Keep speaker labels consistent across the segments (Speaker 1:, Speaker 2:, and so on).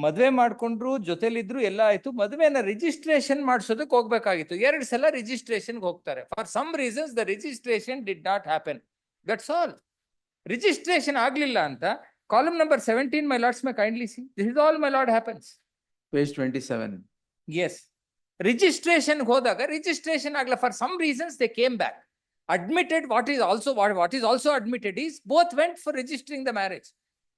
Speaker 1: ಮದ್ವೆ ಮಾಡ್ಕೊಂಡ್ರು, ಜೊತೆಲಿದ್ರು, ಎಲ್ಲ ಆಯ್ತು. ಮದ್ವೆನ ರಿಜಿಸ್ಟ್ರೇಷನ್ ಮಾಡಿಸೋದಕ್ಕೆ ಹೋಗ್ಬೇಕಾಗಿತ್ತು. 2 ಸಲ ರಿಜಿಸ್ಟ್ರೇಷನ್ಗೆ ಹೋಗ್ತಾರೆ. For some reasons the registration did not happen. That's all. Registration ಆಗ್ಲಿಲ್ಲ ಅಂತ column number 17, my lords may kindly see. This is all, my lord, happens.
Speaker 2: Page 27.
Speaker 1: Yes. Registration ಹೋದಾಗ ರಿಜಿಸ್ಟ್ರೇಷನ್ ಆಗಲ್ಲ. For some reasons they came back. Admitted, what is also admitted is both went for registering the marriage.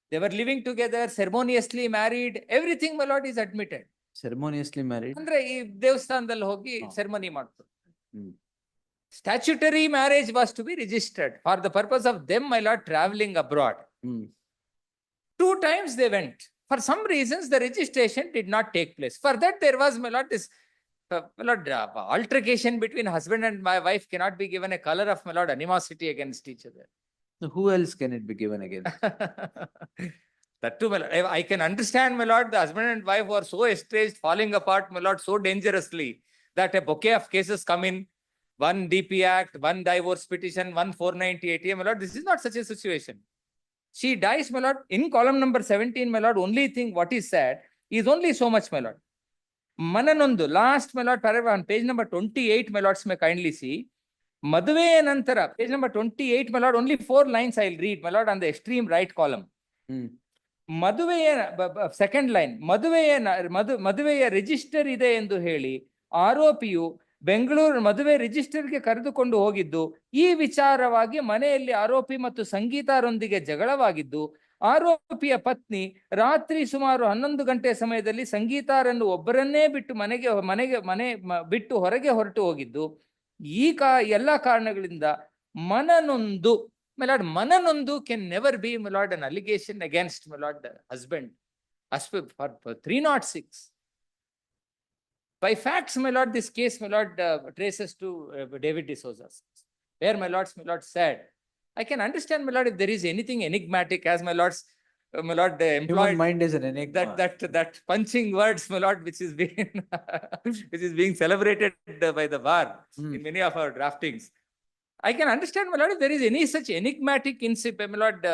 Speaker 1: They were living together, ceremoniously married, everything, my lord, is admitted.
Speaker 2: Ceremoniously married?
Speaker 1: ಅಂದ್ರೆ ಈ ದೇವಸ್ಥಾನದಲ್ಲಿ ಹೋಗಿ ceremony ಮಾಡ್ತಾರೆ.
Speaker 2: Hmm.
Speaker 1: Statutory marriage was to be registered for the purpose of them, my lord, traveling abroad. 2 times they went. For some reasons, the registration did not take place. For that, there was, my lord, this altercation between husband and my wife cannot be given a color of, my lord, animosity against each other.
Speaker 2: So who else can it be given against?
Speaker 1: That too, my lord. I can understand, my lord, the husband and wife were so estranged, falling apart, my lord, so dangerously that a bouquet of cases come in. 1 DP Act, 1 divorce petition, 1 498A, my lord. This is not such a situation. She dies, my lord. In column number 17, my lord, only thing what is said is only so much, my lord. Mananondu, last, my lord, paragraph on page number 28, my lords may kindly see. Maduveya Nantara, page number 28, my lord, only 4 lines I'll read, my lord, on the extreme right column. Maduveya, second line, Maduveya register ide endu heli, ಆರೋಪಿಯು Bengaluru ಮದುವೆ ರಿಜಿಸ್ಟರ್ಗೆ ಕರೆದುಕೊಂಡು ಹೋಗಿದ್ದು, ಈ ವಿಚಾರವಾಗಿ ಮನೆಯಲ್ಲಿ ಆರೋಪಿ ಮತ್ತು ಸಂಗೀತಾರೊಂದಿಗೆ ಜಗಳವಾಗಿದ್ದು, ಆರೋಪಿಯ ಪತ್ನಿ ರಾತ್ರಿ ಸುಮಾರು 11 ಗಂಟೆ ಸಮಯದಲ್ಲಿ ಸಂಗೀತಾರನ್ನು ಒಬ್ಬರನ್ನೇ ಬಿಟ್ಟು ಮನೆ ಬಿಟ್ಟು ಹೊರಗೆ ಹೊರಟು ಹೋಗಿದ್ದು, ಈ ಎಲ್ಲ ಕಾರಣಗಳಿಂದ ಮನನೊಂದು, my lord, mananondu can never be, my lord, an allegation against, my lord, the husband as for 306. By facts, my lord, this case, my lord, traces to David D'Souza, where, my lord, said, I can understand, my lord, if there is anything enigmatic, as my lord, employed.
Speaker 2: Human mind is an enigma.
Speaker 1: That punching words, my lord, which is being which is being celebrated by the bar in many of our draftings. I can understand, my lord, if there is any such enigmatic my lord,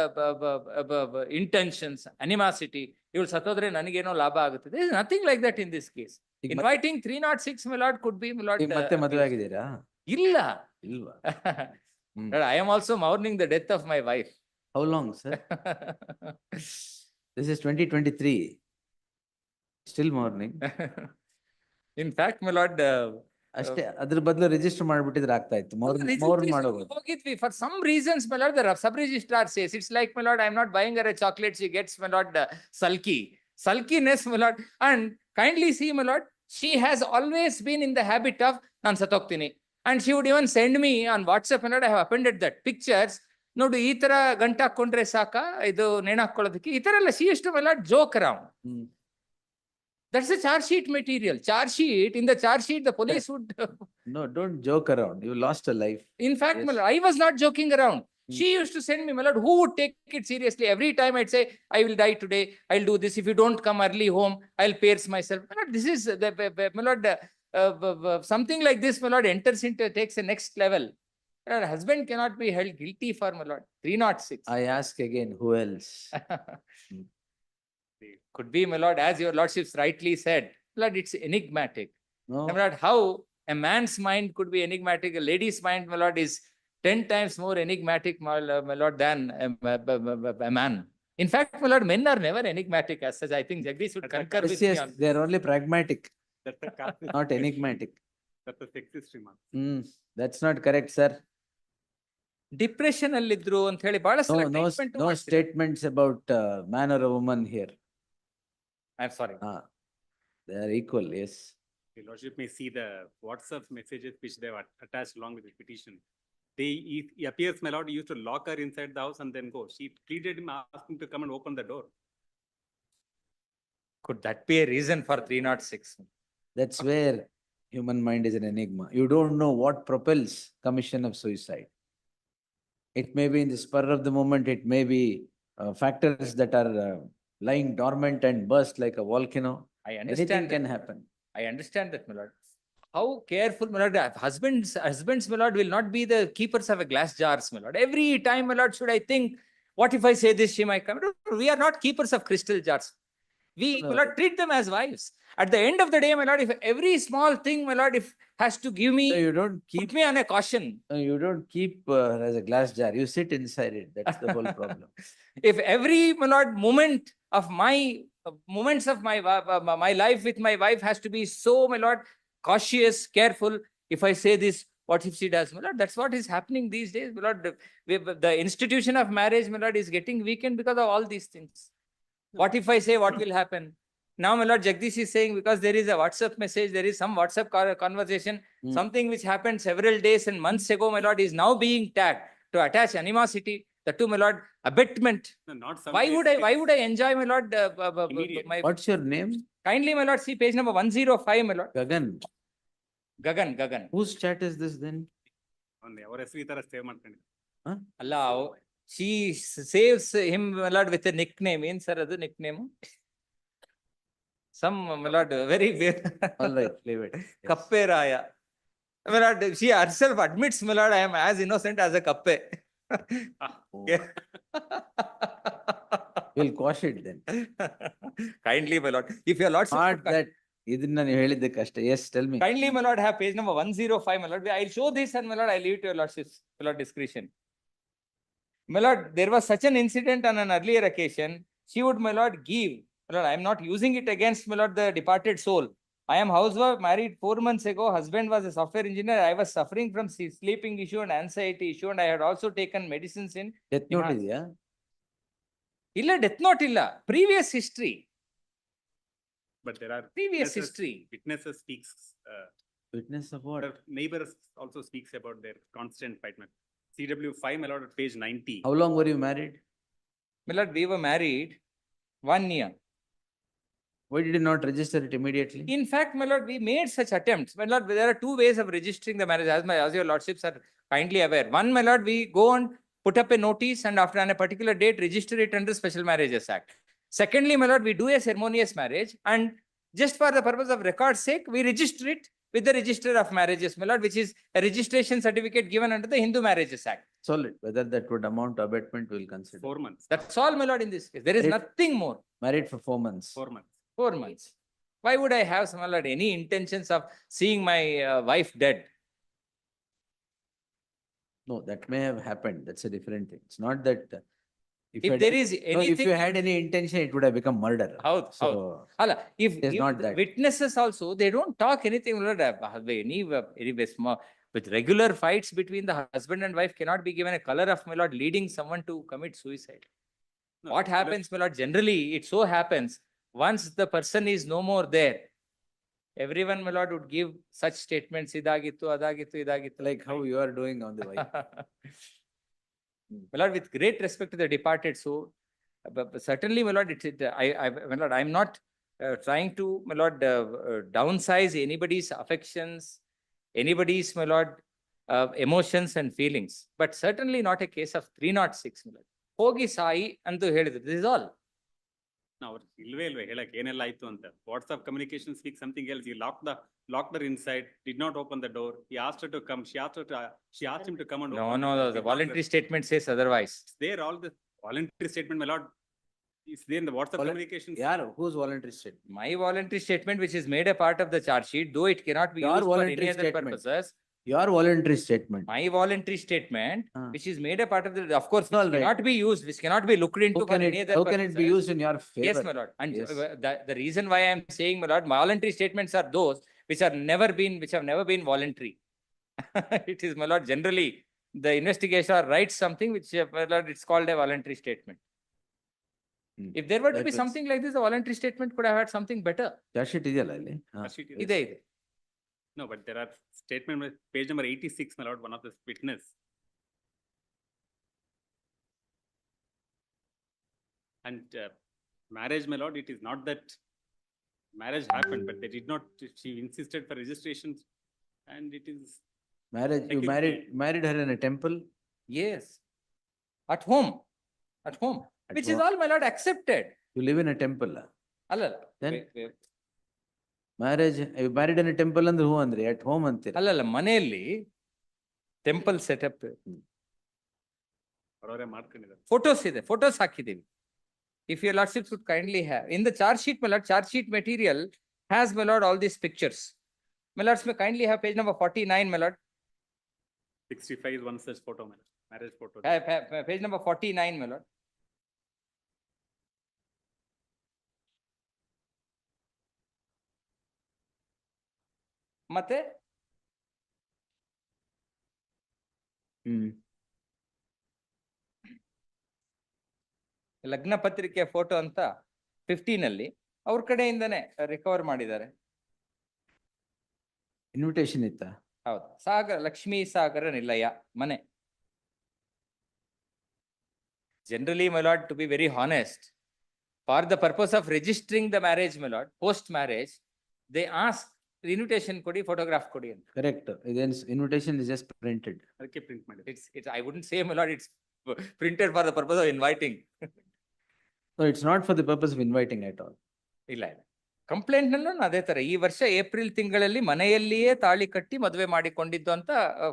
Speaker 1: intentions, animosity, you will satodre nanigeno labha agutte. There is nothing like that in this case. Inviting 306, my lord, could be, my lord.
Speaker 2: ಮತ್ತೆ ಮದುವೆ ಆಗಿದ್ದೀರಾ?
Speaker 1: Illa.
Speaker 2: ಇಲ್ವಾ?
Speaker 1: I am also mourning the death of my wife.
Speaker 2: How long, sir? This is 2023. Still mourning.
Speaker 1: In fact, my lord,
Speaker 2: ಅಷ್ಟೇ, ಅದ್ರ ಬದಲು register ಮಾಡ್ಬಿಟ್ಟಿದ್ರೆ ಆಗ್ತಾ ಇತ್ತು.
Speaker 1: ಹೋಗಿದ್ವಿ. For some reasons, my lord, the sub registrar says, it's like, my lord, I'm not buying her a chocolate, she gets, my lord, sulkiness, my lord. And kindly see, my lord, she has always been in the habit of nan satoktini, and she would even send me on WhatsApp, my lord, I have appended that pictures. ನೋಡು, ಈ ತರ ಗಂಟೆ ಹಾಕೊಂಡ್ರೆ ಸಾಕ, ಇದು ನೇಣು ಹಾಕೊಳ್ಳೋದಕ್ಕೆ, ಈ ತರ ಎಲ್ಲ she used to, my lord, joke around. That's the charge sheet material. Charge sheet, in the charge sheet, the police would.
Speaker 2: No, don't joke around. You lost a life.
Speaker 1: In fact, yes, my lord, I was not joking around. She used to send me, my lord, who would take it seriously? Every time I'd say, I will die today, I'll do this. If you don't come early home, I'll pierce myself. My lord, this is, my lord, something like this, my lord, enters into, takes a next level. Her husband cannot be held guilty for, my lord, 306.
Speaker 2: I ask again, who else?
Speaker 1: Could be, my lord, as your lordships rightly said, lord, it's enigmatic.
Speaker 2: No.
Speaker 1: My lord, how a man's mind could be enigmatic, a lady's mind, my lord, is 10 times more enigmatic, my lord, than a man. In fact, my lord, men are never enigmatic as such. I think Jagdish would concur with me on.
Speaker 2: They are only pragmatic, not enigmatic.
Speaker 3: That's a sexist remark.
Speaker 2: That's not correct, sir.
Speaker 1: Depression allidru ant heli bala
Speaker 2: no statements about man or a woman here.
Speaker 1: I'm sorry.
Speaker 2: They are equal, yes.
Speaker 3: Your lordship may see the WhatsApp messages which they have attached along with the petition. He appears, my lord, he used to lock her inside the house and then go. She pleaded him, asking to come and open the door.
Speaker 1: Could that be a reason for 306?
Speaker 2: That's where human mind is an enigma. You don't know what propels commission of suicide. It may be in the spur of the moment. It may be factors that are lying dormant and burst like a volcano.
Speaker 1: I understand.
Speaker 2: Anything can happen.
Speaker 1: I understand that, my lord. How careful, my lord, husbands, my lord, will not be the keepers of a glass jars, my lord. Every time, my lord, should I think, what if I say this, she might come. We are not keepers of crystal jars. We,
Speaker 2: No.
Speaker 1: my lord, treat them as wives. At the end of the day, my lord, if every small thing, my lord, if has to give
Speaker 2: No,
Speaker 1: me,
Speaker 2: you don't keep,
Speaker 1: put me on a caution.
Speaker 2: you don't keep as a glass jar. You sit inside it. That's the whole problem.
Speaker 1: If every, my lord, moment of my moments of my life with my wife has to be so, my lord, cautious, careful. If I say this, what if she does? My lord, that's what is happening these days. My lord, the institution of marriage, my lord, is getting weakened because of all these things. What if I say, what will happen? Now, my lord, Jagdish is saying, because there is a WhatsApp message, there is some WhatsApp conversation,
Speaker 2: Hmm.
Speaker 1: something which happened several days and months ago, my lord, is now being tagged to attach animosity, that to, my lord, abetment.
Speaker 3: No, not some
Speaker 1: Why
Speaker 3: days,
Speaker 1: why
Speaker 3: it's
Speaker 1: would I enjoy, my lord,
Speaker 3: Immediate.
Speaker 1: my,
Speaker 2: What's your name?
Speaker 1: kindly, my lord, see page number 105, my lord.
Speaker 2: Gagan.
Speaker 1: Gagan.
Speaker 2: Whose chat is this then?
Speaker 3: only our ಹೆಸರು ಈ ತರ save ಮಾಡ್ಕೊಂಡಿದ್ದೆ.
Speaker 2: Huh?
Speaker 1: Allah, she saves him, my lord, with a nickname. ಏನ್ sir ಅದು nickname? Some, my lord, very weird.
Speaker 2: All right, leave it. Yes.
Speaker 1: Kappe Raya. My lord, she herself admits, my lord, I am as innocent as a kappe.
Speaker 2: Oh.
Speaker 1: Yeah.
Speaker 2: We'll quash it then.
Speaker 1: Kindly, my lord, if your lordship
Speaker 2: Not
Speaker 1: would
Speaker 2: that. ಇದನ್ನ ನೀವು ಹೇಳಿದ್ದಕ್ಕಷ್ಟೇ. Yes, tell me.
Speaker 1: kindly, my lord, have page number 105, my lord. I'll show this and, my lord, I leave it to your lordship's, my lord, discretion. My lord, there was such an incident on an earlier occasion. She would, my lord, give. My lord, I am not using it against, my lord, the departed soul. I am housewife, married 4 months ago. Husband was a software engineer. I was suffering from sleeping issue and anxiety issue, and I had also taken medicines in.
Speaker 2: Death note ಇದೆಯಾ?
Speaker 1: Illa death note illa. Previous history.
Speaker 3: But there are
Speaker 1: Previous
Speaker 3: witnesses-
Speaker 1: history.
Speaker 3: Witnesses speaks,
Speaker 2: Witness of what?
Speaker 3: their neighbors also speaks about their constant fight. CW 5, my lord, at page 90.
Speaker 2: How long were you married?
Speaker 1: My lord, we were married 1 year.
Speaker 2: Why did you not register it immediately?
Speaker 1: In fact, my lord, we made such attempts. My lord, there are 2 ways of registering the marriage, as your lordships are kindly aware. One, my lord, we go and put up a notice and after on a particular date, register it under Special Marriages Act. Secondly, my lord, we do a ceremonious marriage and just for the purpose of record's sake, we register it with the Register of Marriages, my lord, which is a registration certificate given under the Hindu Marriages Act.
Speaker 2: Solid. Whether that would amount to abetment, we'll consider.
Speaker 3: 4 months.
Speaker 1: That's all, my lord, in this case. There is
Speaker 2: Married-
Speaker 1: nothing more.
Speaker 2: Married for 4 months.
Speaker 3: 4 months.
Speaker 1: 4 months. Why would I have, my lord, any intentions of seeing my wife dead?
Speaker 2: No, that may have happened. That's a different thing. It's not that.
Speaker 1: If
Speaker 2: you had-
Speaker 1: there is
Speaker 2: No, if
Speaker 1: anything.
Speaker 2: you had any intention, it would have become murder.
Speaker 1: How?
Speaker 2: So,
Speaker 1: Alla, if
Speaker 2: It is not
Speaker 1: the
Speaker 2: that.
Speaker 1: witnesses also, they don't talk anything, my lord, any small, with regular fights between the husband and wife cannot be given a color of, my lord, leading someone to commit suicide.
Speaker 3: No,
Speaker 1: What
Speaker 3: my lord,
Speaker 1: happens, my lord, generally, it so happens, once the person is no more there, everyone, my lord, would give such statements, idagittu, adagittu, idagittu.
Speaker 2: like how you are doing on the wife.
Speaker 1: My lord, with great respect to the departed soul, but certainly, my lord, my lord, I'm not trying to, my lord, downsize anybody's affections, anybody's, my lord, emotions and feelings, but certainly not a case of 306, my lord. ಹೋಗಿ ಸಾಯಿ ಅಂತ ಹೇಳಿದ್ರು. This is all.
Speaker 3: ನಾವು ಇಲ್ವೇ ಇಲ್ವೇ ಹೇಳಕ್ ಏನೆಲ್ಲ ಆಯ್ತು ಅಂತ. WhatsApp communication speak something else. You locked her inside, did not open the door. He asked her to come. She asked him to come and
Speaker 1: No,
Speaker 3: open
Speaker 1: no,
Speaker 3: the door.
Speaker 1: the
Speaker 3: He knocked
Speaker 1: voluntary
Speaker 3: her.
Speaker 1: statement says otherwise.
Speaker 3: It's there, all the voluntary statement, my lord. It's there in the WhatsApp
Speaker 2: Volun-
Speaker 3: communications.
Speaker 2: ಯಾರು? Whose voluntary statement?
Speaker 1: My voluntary statement, which is made a part of the charge sheet, though it cannot be
Speaker 2: Your
Speaker 1: used for
Speaker 2: voluntary
Speaker 1: any other
Speaker 2: statement.
Speaker 1: purposes.
Speaker 2: Your voluntary statement.
Speaker 1: My voluntary statement,
Speaker 2: Ah.
Speaker 1: which is made a part of the, of course,
Speaker 2: All
Speaker 1: which
Speaker 2: right.
Speaker 1: cannot be used, which cannot be looked into
Speaker 2: How
Speaker 1: for
Speaker 2: can
Speaker 1: any
Speaker 2: it,
Speaker 1: other
Speaker 2: how can it be
Speaker 1: purposes.
Speaker 2: used in your favor?
Speaker 1: Yes, my lord. And
Speaker 2: Yes.
Speaker 1: the reason why I am saying, my lord, voluntary statements are those which have never been voluntary. It is, my lord, generally, the investigator writes something which, my lord, it's called a voluntary statement.
Speaker 2: Hmm.
Speaker 1: If there were to
Speaker 2: That
Speaker 1: be
Speaker 2: was-
Speaker 1: something like this, the voluntary statement could have had something better.
Speaker 2: Charge sheet ಇದೆಯಲ್ಲ ಅಲ್ಲಿ? ಹಾ.
Speaker 3: Charge sheet is-
Speaker 1: Ide ide.
Speaker 3: No, but there are statement with page number 86, my lord, one of the witness. And marriage, my lord, it is not that marriage happened, but they did not, she insisted for registrations and it is,
Speaker 2: Marriage, you
Speaker 3: Like
Speaker 2: married her in a temple?
Speaker 1: Yes. At home. At home.
Speaker 2: At
Speaker 1: Which is
Speaker 2: home.
Speaker 1: all, my lord, accepted.
Speaker 2: You live in a temple?
Speaker 1: Allala.
Speaker 2: Then? Marriage, you married in a temple ಅಂದ್ರೆ ಹೂ ಅಂದ್ರೆ at home ಅಂತೀರ.
Speaker 1: ಅಲ್ಲಲ್ಲ ಮನೆಯಲ್ಲಿ temple setup
Speaker 3: ಅವರವರೇ ಮಾಡ್ಕೊಂಡಿದ್ದಾರೆ.
Speaker 1: Photos ಇದೆ, photos ಹಾಕಿದೀವಿ. If your lordships would kindly have, in the charge sheet, my lord, charge sheet material has, my lord, all these pictures. My lords, may kindly have page number 49, my lord.
Speaker 3: 65 is one such photo, my lord. Marriage photo.
Speaker 1: Page number 49, my lord. ಮತ್ತೆ
Speaker 2: ಹ್ಮ್.
Speaker 1: ಲಗ್ನ ಪತ್ರಿಕೆ photo ಅಂತ 15 ಅಲ್ಲಿ ಅವ್ರ ಕಡೆಯಿಂದನೇ recover ಮಾಡಿದ್ದಾರೆ.
Speaker 2: Invitation ಇತ್ತ?
Speaker 1: ಹೌದು, ಸಾಗರ ಲಕ್ಷ್ಮೀ ಸಾಗರ ನಿಲಯ ಮನೆ. Generally, my lord, to be very honest, for the purpose of registering the marriage, my lord, post marriage, they ask the invitation kodi, photograph kodi ಅಂತ.
Speaker 2: ಕರೆಕ್ಟ್. ಇದೇನ್ ಇನ್ವಿಟೇಷನ್ ಇಸ್ ಜಸ್ಟ್ ಪ್ರಿಂಟೆಡ್.
Speaker 3: ಅದಕ್ಕೆ print ಮಾಡಿ.
Speaker 1: It's I wouldn't say, my lord, it's printed for the purpose of inviting.
Speaker 2: So it's not for the purpose of inviting at all.
Speaker 1: ಇಲ್ಲ ಇಲ್ಲ, complaint ನಲ್ಲೂ ಅದೇ ತರ ಈ ವರ್ಷ ಏಪ್ರಿಲ್ ತಿಂಗಳಲ್ಲಿ ಮನೆಯಲ್ಲಿಯೇ ತಾಳಿ ಕಟ್ಟಿ ಮದುವೆ ಮಾಡಿಕೊಂಡಿದ್ದು ಅಂತ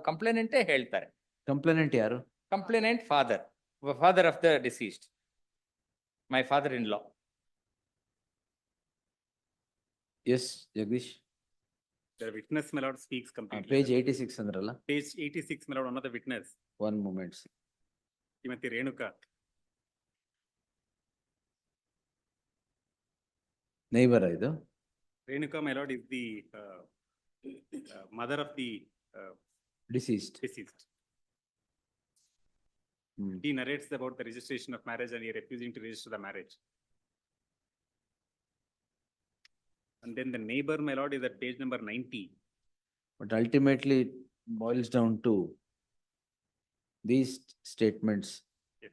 Speaker 1: ಕಂಪ್ಲೇನೆಂಟೇ ಹೇಳ್ತಾರೆ.
Speaker 2: ಕಂಪ್ಲೇನೆಂಟ್ ಯಾರು?
Speaker 1: Complainant father of the deceased, my father in law.
Speaker 2: S Jagadish.
Speaker 3: The witness, my lord, speaks completely.
Speaker 2: Page 86 ಅಂದ್ರಲ್ಲ?
Speaker 3: Page 86, my lord, one of the witness,
Speaker 2: one moments.
Speaker 3: Srimati Renuka.
Speaker 2: Neighbour ಇದು?
Speaker 3: Renuka, my lord, is the mother of the
Speaker 2: deceased.
Speaker 3: deceased. He narrates about the registration of marriage and he refusing to register the marriage. And then the neighbor, my lord, is at page number 90.
Speaker 2: But ultimately it boils down to these statements.
Speaker 3: Yes.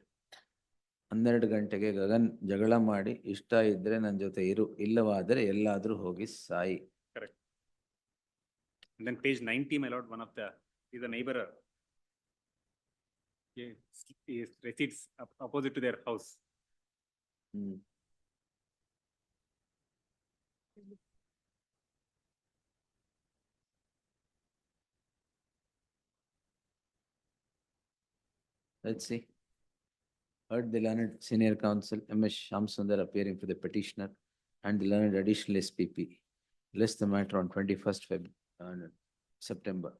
Speaker 2: 12 ಗಂಟೆಗೆ ಗಗನ್ ಜಗಳ ಮಾಡಿ ಇಷ್ಟ ಇದ್ರೆ ನನ್ನ ಜೊತೆ ಇರು, ಇಲ್ಲವಾದರೆ ಎಲ್ಲಾದ್ರೂ ಹೋಗಿ Sai.
Speaker 3: And then page 90, my lord, one of the, is a neighbor. He resides opposite to their house.
Speaker 2: Hmm. Let's see. Heard the learned senior counsel M.S. Shamsundar appearing for the petitioner and the learned additional SPP. List the matter on 21st September.